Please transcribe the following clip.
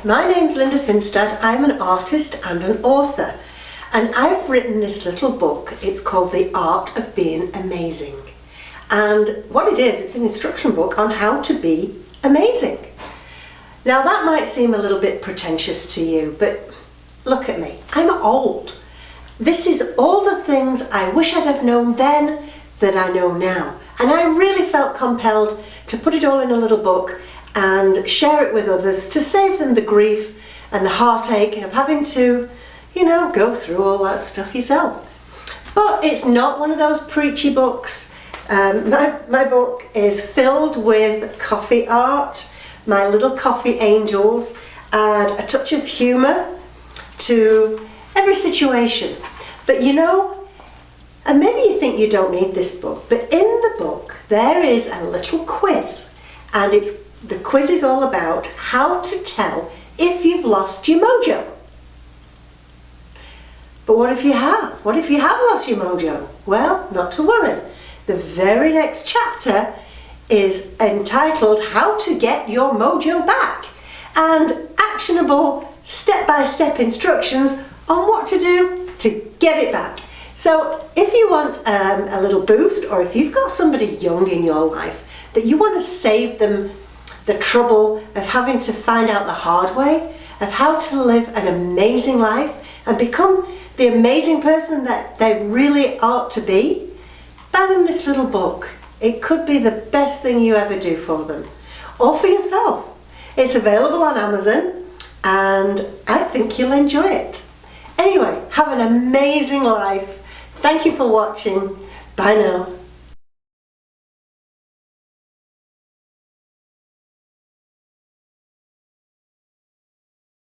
my name's Linda Finstad. I'm an artist and an author, and I've written this little book. It's called The Art of Being Amazing. And what it is, it's an instruction book on how to be amazing. Now that might seem a little bit pretentious to you, but look at me, I'm old. This is all the things I wish I'd have known then that I know now. And I really felt compelled to put it all in a little book and share it with others to save them the grief and the heartache of having to, go through all that stuff yourself. But it's not one of those preachy books. My book is filled with coffee art. My little coffee angels add a touch of humour to every situation. But and maybe you think you don't need this book, but in the book there is a little quiz, and the quiz is all about how to tell if you've lost your mojo. But what if you have? What if you have lost your mojo? Well, not to worry. The very next chapter is entitled How to Get Your Mojo Back, and actionable step-by-step instructions on what to do to get it back. So if you want a little boost, or if you've got somebody young in your life that you want to save them the trouble of having to find out the hard way of how to live an amazing life and become the amazing person that they really ought to be, buy them this little book. It could be the best thing you ever do for them, or for yourself. It's available on Amazon, and I think you'll enjoy it. Anyway, have an amazing life. Thank you for watching. Bye now.